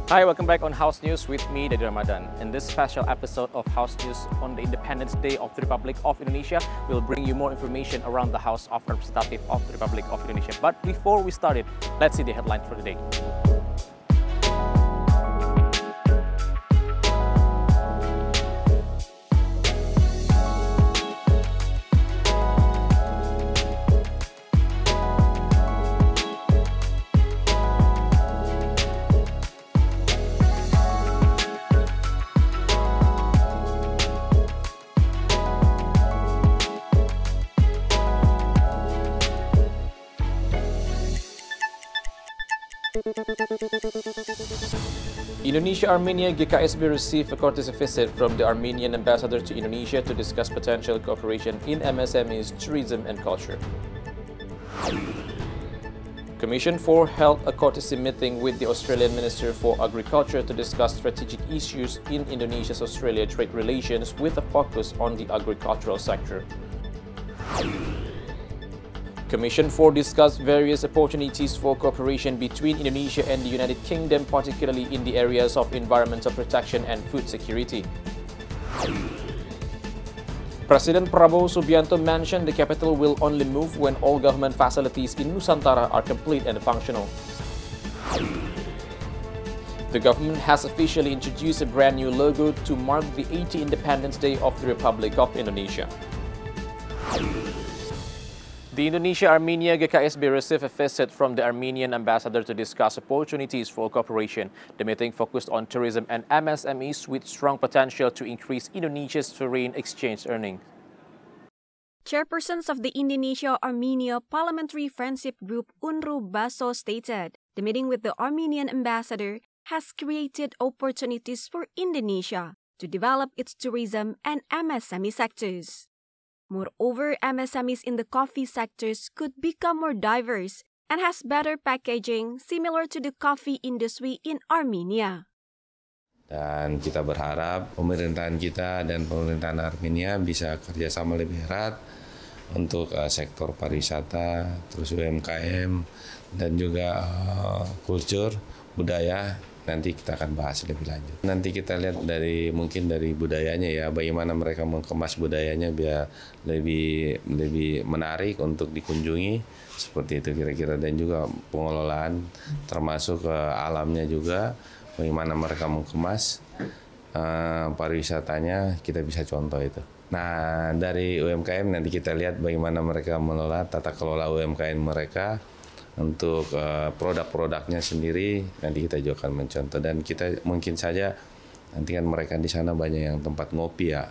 Hi, welcome back on House News with me, Dedy Ramadan. In this special episode of House News on the Independence Day of the Republic of Indonesia, we'll bring you more information around the House of Representatives of the Republic of Indonesia. But before we start it, let's see the headlines for the day. Indonesia-Armenia GKSB received a courtesy visit from the Armenian ambassador to Indonesia to discuss potential cooperation in MSMEs, tourism and culture. Commission 4 held a courtesy meeting with the Australian Minister for Agriculture to discuss strategic issues in Indonesia's-Australia trade relations with a focus on the agricultural sector. Commission 4 discussed various opportunities for cooperation between Indonesia and the United Kingdom, particularly in the areas of environmental protection and food security. President Prabowo Subianto mentioned the capital will only move when all government facilities in Nusantara are complete and functional. The government has officially introduced a brand new logo to mark the 80th Independence Day of the Republic of Indonesia. The Indonesia-Armenia GKSB received a visit from the Armenian ambassador to discuss opportunities for cooperation. The meeting focused on tourism and MSMEs with strong potential to increase Indonesia's foreign exchange earnings. Chairpersons of the Indonesia-Armenia Parliamentary Friendship Group Unru Baso stated the meeting with the Armenian ambassador has created opportunities for Indonesia to develop its tourism and MSME sectors. Moreover, MSMEs in the coffee sectors could become more diverse and has better packaging similar to the coffee industry in Armenia. Dan kita berharap pemerintahan kita dan pemerintahan Armenia bisa kerjasama lebih erat untuk sektor pariwisata, terus UMKM, dan juga kultur, budaya. Nanti kita akan bahas lebih lanjut. Nanti kita lihat mungkin dari budayanya ya, bagaimana mereka mengemas budayanya biar lebih menarik untuk dikunjungi, seperti itu kira-kira, dan juga pengelolaan termasuk alamnya juga, bagaimana mereka mengemas pariwisatanya, kita bisa contoh itu. Nah, dari UMKM nanti kita lihat bagaimana mereka mengelola tata kelola UMKM mereka. Untuk produk-produknya sendiri nanti kita juga akan mencontoh, dan kita mungkin saja nanti kan mereka di sana banyak yang tempat ngopi ya,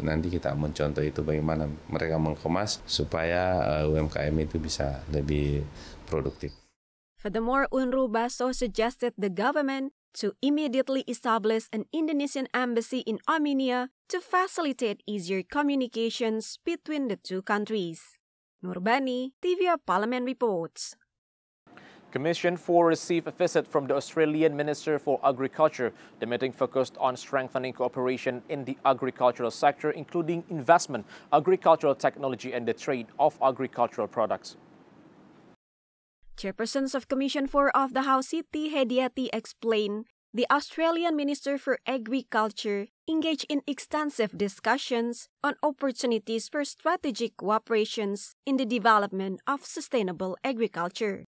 nanti kita mencontoh itu bagaimana mereka mengemas supaya UMKM itu bisa lebih produktif. Furthermore, Unru Baso suggested the government to immediately establish an Indonesian embassy in Armenia to facilitate easier communications between the two countries. Nurbani, TVR Parliament reports. Commission 4 received a visit from the Australian Minister for Agriculture. The meeting focused on strengthening cooperation in the agricultural sector, including investment, agricultural technology, and the trade of agricultural products. Chairpersons of Commission 4 of the House, Siti Hediati, explained the Australian Minister for Agriculture engaged in extensive discussions on opportunities for strategic cooperations in the development of sustainable agriculture.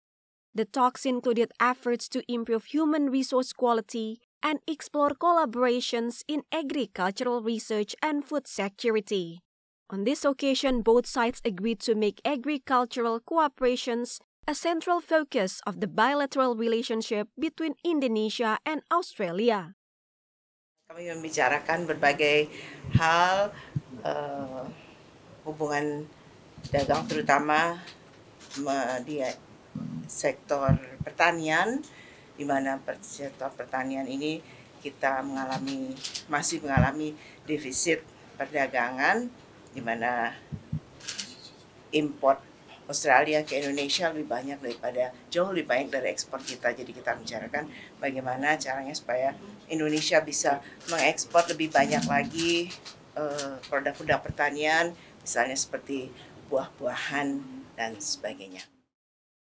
The talks included efforts to improve human resource quality and explore collaborations in agricultural research and food security. On this occasion, both sides agreed to make agricultural cooperations a central focus of the bilateral relationship between Indonesia and Australia. Kami membicarakan berbagai hal hubungan dagang, terutama di sektor pertanian, di mana sektor pertanian ini kita masih mengalami defisit perdagangan, di mana import Australia ke Indonesia jauh lebih banyak dari ekspor kita. Jadi kita bicarakan bagaimana caranya supaya Indonesia bisa mengekspor lebih banyak lagi produk-produk pertanian, misalnya seperti buah-buahan dan sebagainya.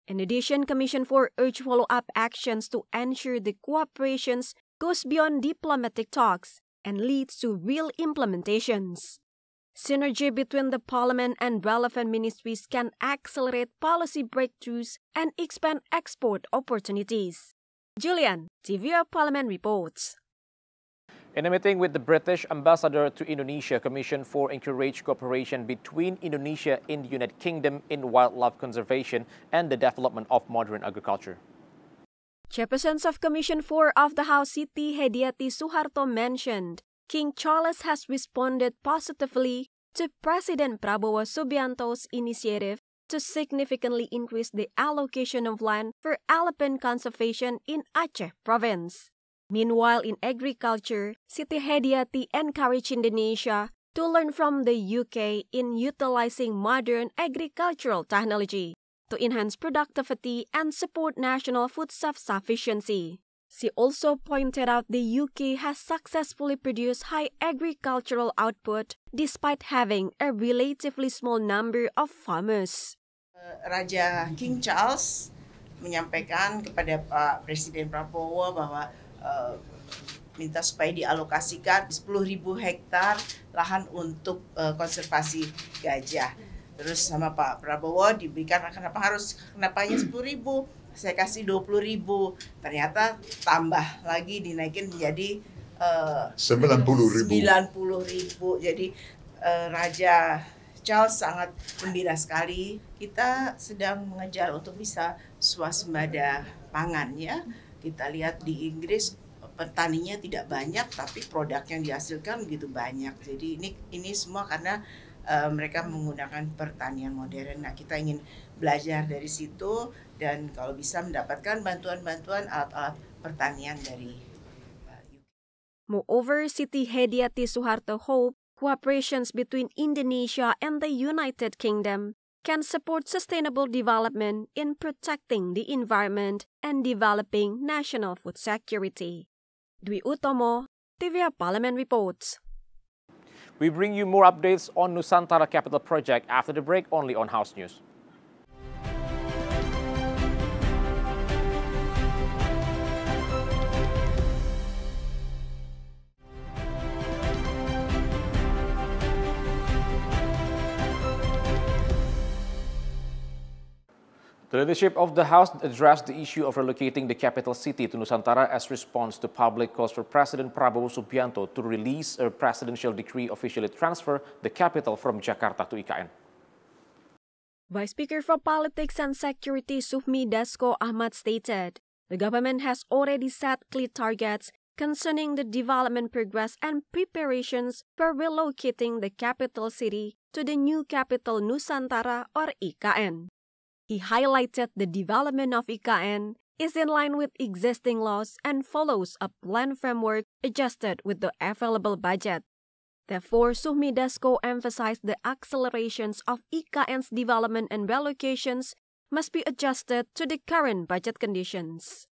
In addition, Commission 4 urged follow-up actions to ensure the cooperations goes beyond diplomatic talks and leads to real implementations. Synergy between the Parliament and relevant ministries can accelerate policy breakthroughs and expand export opportunities. Julian, TVR Parliament reports. In a meeting with the British ambassador to Indonesia, Commission 4 encouraged cooperation between Indonesia and the United Kingdom in wildlife conservation and the development of modern agriculture. Chairperson of Commission 4 of the House Siti Hediati Soeharto mentioned King Charles has responded positively to President Prabowo Subianto's initiative to significantly increase the allocation of land for elephant conservation in Aceh province. Meanwhile, in agriculture, Siti Hediati encouraged Indonesia to learn from the UK in utilizing modern agricultural technology to enhance productivity and support national food self-sufficiency. She also pointed out the UK has successfully produced high agricultural output despite having a relatively small number of farmers. Raja King Charles menyampaikan kepada Pak Presiden Prabowo bahwa minta supaya dialokasikan 10.000 hektar lahan untuk konservasi gajah. Terus sama Pak Prabowo diberikan kenapanya 10.000? Saya kasih 20.000. Ternyata tambah lagi dinaikin menjadi 90.000. Jadi Raja Charles sangat gembira sekali. Kita sedang mengejar untuk bisa swasembada pangan ya. Kita lihat di Inggris petaninya tidak banyak tapi produk yang dihasilkan begitu banyak. Jadi ini semua karena mereka menggunakan pertanian modern. Nah, kita ingin belajar dari situ dan kalau bisa mendapatkan bantuan-bantuan alat-alat pertanian dari UK. Moreover, Siti Hediati Soeharto hoped cooperations between Indonesia and the United Kingdom can support sustainable development in protecting the environment and developing national food security. Dwi Utomo, TVR Parliament reports. We bring you more updates on Nusantara Capital Project after the break, only on House News. The leadership of the House addressed the issue of relocating the capital city to Nusantara as response to public calls for President Prabowo Subianto to release a presidential decree officially transfer the capital from Jakarta to IKN. Vice Speaker for Politics and Security Sufmi Dasko Ahmad stated, the government has already set clear targets concerning the development progress and preparations for relocating the capital city to the new capital Nusantara or IKN. He highlighted the development of IKN is in line with existing laws and follows a plan framework adjusted with the available budget. Therefore, Sufmi Dasko emphasized the accelerations of IKN's development and relocations must be adjusted to the current budget conditions.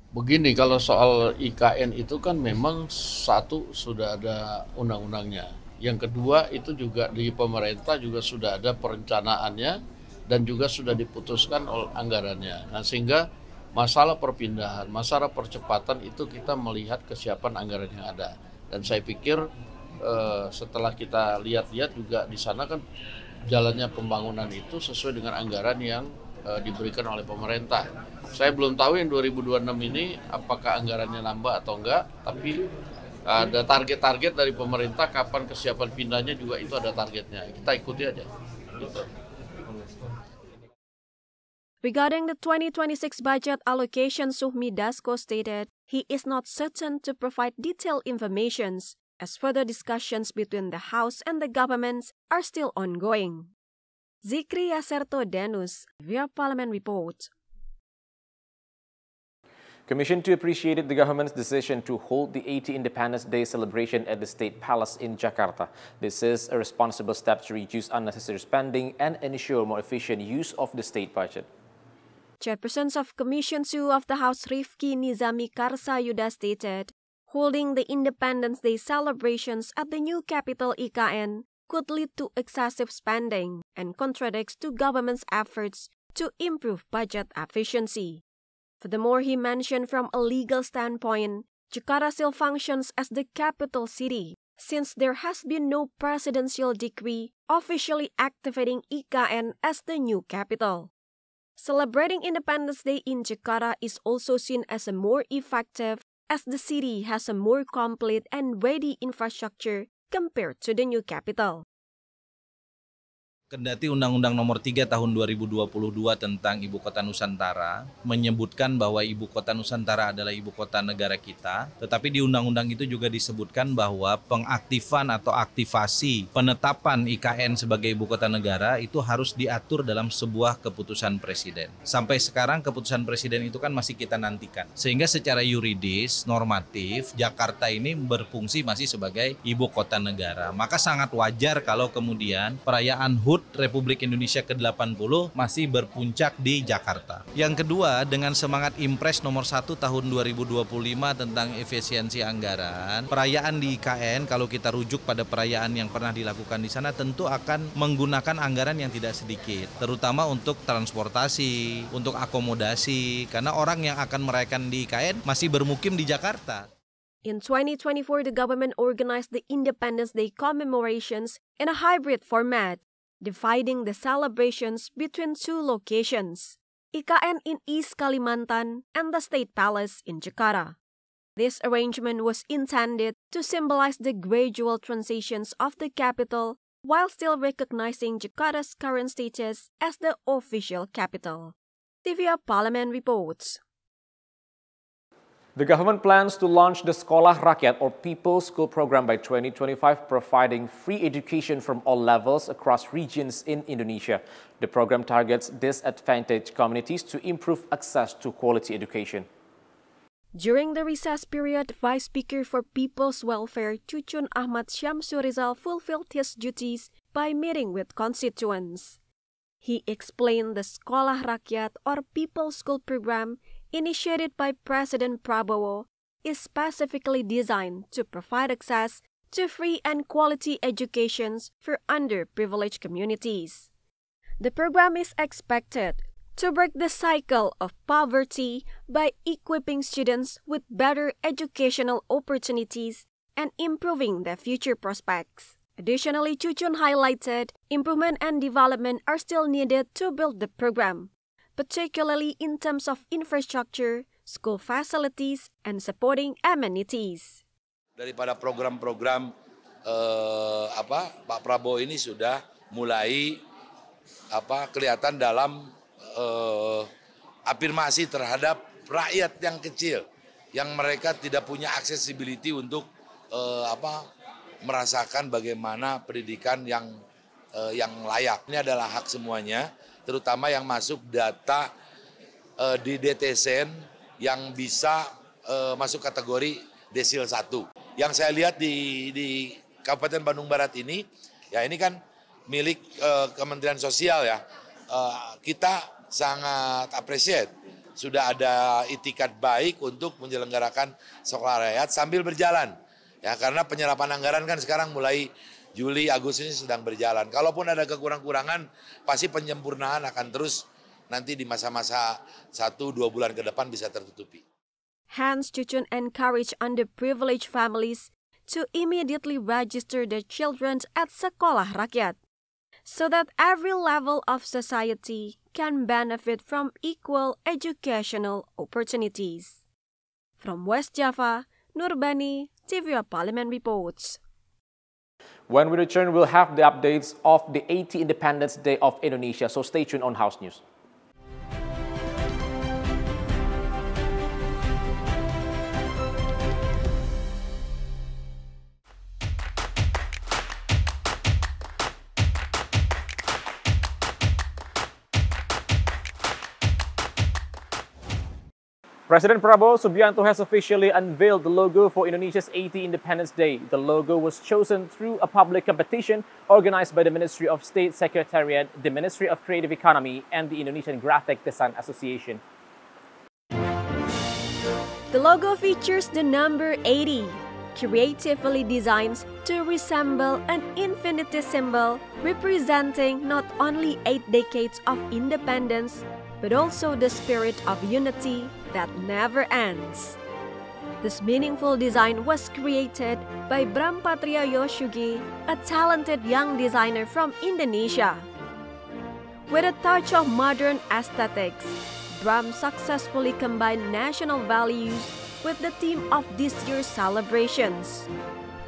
Begini, kalau soal IKN itu kan memang satu sudah ada undang-undangnya. Yang kedua itu juga di pemerintah juga sudah ada perencanaannya dan juga sudah diputuskan oleh anggarannya. Nah, sehingga masalah perpindahan, masalah percepatan itu kita melihat kesiapan anggaran yang ada. Dan saya pikir setelah kita lihat-lihat juga di sana kan jalannya pembangunan itu sesuai dengan anggaran yang diberikan oleh pemerintah. Saya belum tahu yang 2026 ini apakah anggarannya nambah atau enggak, tapi ada target-target dari pemerintah kapan kesiapan pindahnya juga itu ada targetnya. Kita ikuti aja. Gitu. Regarding the 2026 budget allocation, Sufmi Dasko stated he is not certain to provide detailed information as further discussions between the House and the governments are still ongoing. Zikri Yaserto Danus, via Parliament Report. Commission 2 appreciated the government's decision to hold the 80 Independence Day celebration at the State Palace in Jakarta. This is a responsible step to reduce unnecessary spending and ensure more efficient use of the state budget. Chairperson of Commission 2 of the House Rifki Nizami Karsayuda stated, holding the Independence Day celebrations at the new capital IKN could lead to excessive spending and contradicts to government's efforts to improve budget efficiency. Furthermore, he mentioned from a legal standpoint, Jakarta still functions as the capital city since there has been no presidential decree officially activating IKN as the new capital. Celebrating Independence Day in Jakarta is also seen as a more effective as the city has a more complete and ready infrastructure compared to the new capital. Kendati Undang-Undang Nomor 3 Tahun 2022 tentang Ibu Kota Nusantara menyebutkan bahwa Ibu Kota Nusantara adalah Ibu Kota negara kita, tetapi di undang-undang itu juga disebutkan bahwa pengaktifan atau aktivasi penetapan IKN sebagai Ibu Kota negara itu harus diatur dalam sebuah keputusan Presiden. Sampai sekarang keputusan Presiden itu kan masih kita nantikan. Sehingga secara yuridis, normatif, Jakarta ini berfungsi masih sebagai Ibu Kota negara. Maka sangat wajar kalau kemudian perayaan HUT Republik Indonesia ke-80 masih berpuncak di Jakarta. Yang kedua, dengan semangat Impres nomor 1 tahun 2025 tentang efisiensi anggaran, perayaan di IKN kalau kita rujuk pada perayaan yang pernah dilakukan di sana tentu akan menggunakan anggaran yang tidak sedikit, terutama untuk transportasi, untuk akomodasi, karena orang yang akan merayakan di IKN masih bermukim di Jakarta. In 2024, the government organized the Independence Day commemorations in a hybrid format, dividing the celebrations between two locations, IKN in East Kalimantan and the State Palace in Jakarta. This arrangement was intended to symbolize the gradual transitions of the capital while still recognizing Jakarta's current status as the official capital. TVR Parliament reports. The government plans to launch the Sekolah Rakyat or People's School program by 2025, providing free education from all levels across regions in Indonesia. The program targets disadvantaged communities to improve access to quality education. During the recess period, Vice Speaker for People's Welfare Cucun Ahmad Syamsurizal fulfilled his duties by meeting with constituents. He explained the Sekolah Rakyat or People's School program initiated by President Prabowo is specifically designed to provide access to free and quality educations for underprivileged communities. The program is expected to break the cycle of poverty by equipping students with better educational opportunities and improving their future prospects. Additionally, Cucun highlighted improvement and development are still needed to build the program, particularly in terms of infrastructure, school facilities, and supporting amenities. Daripada program-program Pak Prabowo ini sudah mulai kelihatan dalam afirmasi terhadap rakyat yang kecil, yang mereka tidak punya accessibility untuk merasakan bagaimana pendidikan yang layak. Ini adalah hak semuanya, terutama yang masuk data di DTSN yang bisa masuk kategori desil 1. Yang saya lihat di Kabupaten Bandung Barat ini, ya ini kan milik Kementerian Sosial ya. Kita sangat appreciate sudah ada itikat baik untuk menyelenggarakan sekolah rakyat sambil berjalan. Ya, karena penyerapan anggaran kan sekarang mulai Juli, Agustus ini sedang berjalan. Kalaupun ada kekurangan, pasti penyempurnaan akan terus nanti di masa-masa 1-2 bulan ke depan bisa tertutupi. Hence, Cucun encouraged underprivileged families to immediately register their children at Sekolah Rakyat, so that every level of society can benefit from equal educational opportunities. From West Java, Nurbani, TVR Parliament reports. When we return, we'll have the updates of the 80th Independence Day of Indonesia, so stay tuned on House News. President Prabowo Subianto has officially unveiled the logo for Indonesia's 80th Independence Day. The logo was chosen through a public competition organized by the Ministry of State Secretariat, the Ministry of Creative Economy, and the Indonesian Graphic Design Association. The logo features the number 80. creatively designed to resemble an infinity symbol representing not only 8 decades of independence, but also the spirit of unity that never ends. This meaningful design was created by Bram Patria Yoshugi, a talented young designer from Indonesia. With a touch of modern aesthetics, Bram successfully combined national values with the theme of this year's celebrations: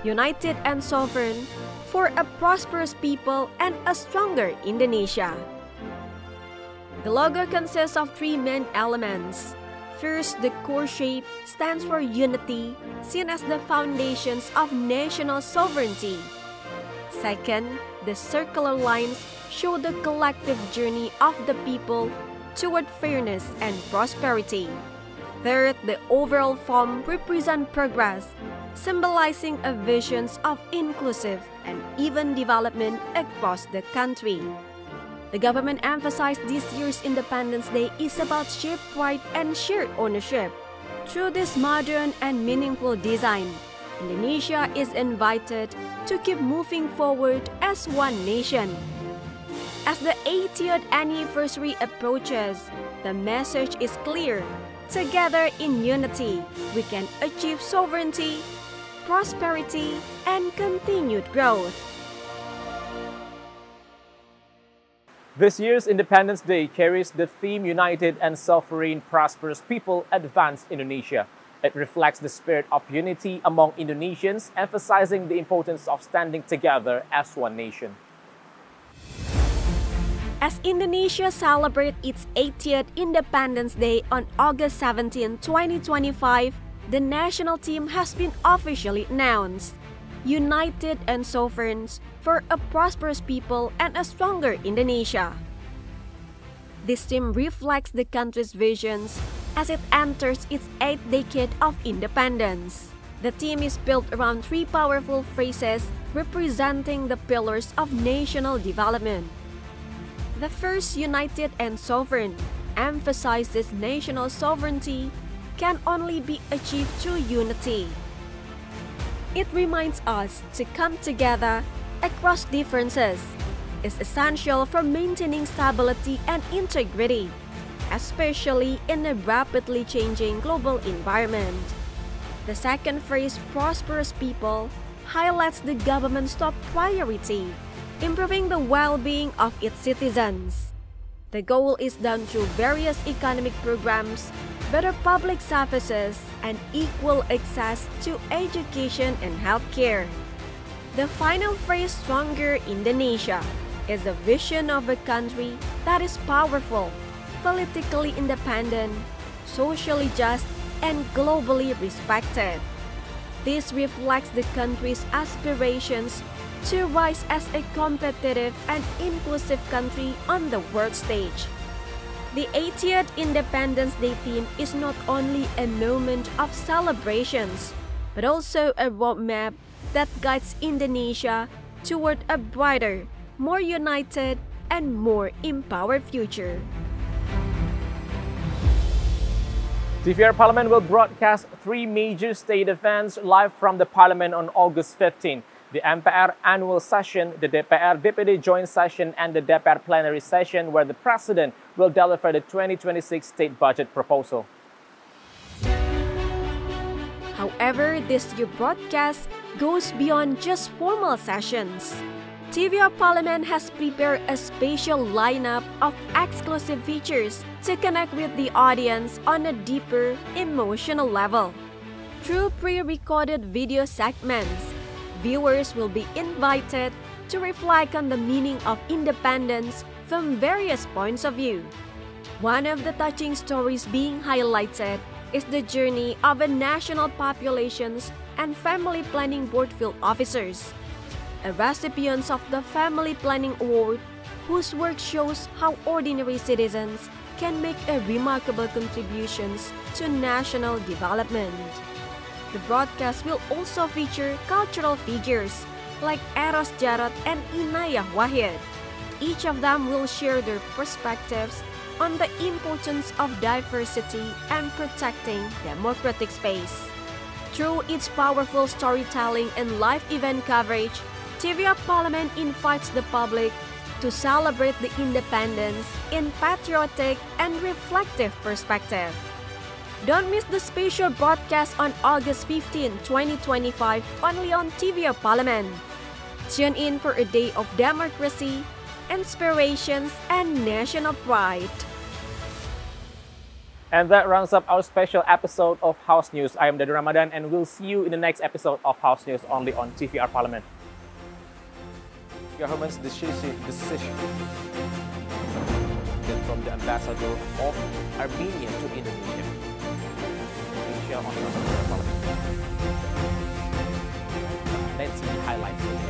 United and Sovereign, for a prosperous people and a stronger Indonesia. The logo consists of 3 main elements. First, the core shape stands for unity, seen as the foundations of national sovereignty. Second, the circular lines show the collective journey of the people toward fairness and prosperity. Third, the overall form represents progress, symbolizing a vision of inclusive and even development across the country. The government emphasized this year's Independence Day is about shared pride and shared ownership. Through this modern and meaningful design, Indonesia is invited to keep moving forward as one nation. As the 80th anniversary approaches, the message is clear. Together in unity, we can achieve sovereignty, prosperity, and continued growth. This year's Independence Day carries the theme United and Sovereign Prosperous People Advance Indonesia. It reflects the spirit of unity among Indonesians, emphasizing the importance of standing together as one nation. As Indonesia celebrates its 80th Independence Day on August 17, 2025, the national team has been officially announced: United and Sovereign, for a prosperous people and a stronger Indonesia. This team reflects the country's visions as it enters its 8th decade of independence. The team is built around 3 powerful phrases representing the pillars of national development. The first, United and Sovereign, emphasizes national sovereignty can only be achieved through unity. It reminds us to come together across differences is essential for maintaining stability and integrity, especially in a rapidly changing global environment. The second phrase, prosperous people, highlights the government's top priority, improving the well-being of its citizens. The goal is done through various economic programs, better public services, and equal access to education and healthcare. The final phrase, stronger Indonesia, is a vision of a country that is powerful, politically independent, socially just, and globally respected. This reflects the country's aspirations to rise as a competitive and inclusive country on the world stage. The 80th Independence Day theme is not only a moment of celebrations, but also a roadmap that guides Indonesia toward a brighter, more united, and more empowered future. TVR Parliament will broadcast 3 major state events live from the Parliament on August 15. The MPR annual session, the DPR DPD joint session, and the DPR plenary session, where the President will deliver the 2026 state budget proposal. However, this year's broadcast goes beyond just formal sessions. TVR Parliament has prepared a special lineup of exclusive features to connect with the audience on a deeper, emotional level. Through pre-recorded video segments, viewers will be invited to reflect on the meaning of independence from various points of view. One of the touching stories being highlighted is the journey of a national populations and family planning board field officers, a recipients of the Family Planning Award, whose work shows how ordinary citizens can make a remarkable contributions to national development. The broadcast will also feature cultural figures like Eros Jarot and Inayah Wahid. Each of them will share their perspectives on the importance of diversity and protecting democratic space. Through its powerful storytelling and live event coverage, TVR Parliament invites the public to celebrate the independence in patriotic and reflective perspective. Don't miss the special broadcast on August 15, 2025, only on TVR Parliament. Tune in for a day of democracy, inspirations, and national pride. And that rounds up our special episode of House News. I am Dadu Ramadan, and we'll see you in the next episode of House News only on TVR Parliament. Government's decision from the ambassador of Armenia to Indonesia. Indonesia on TVR Parliament. Let's see highlights.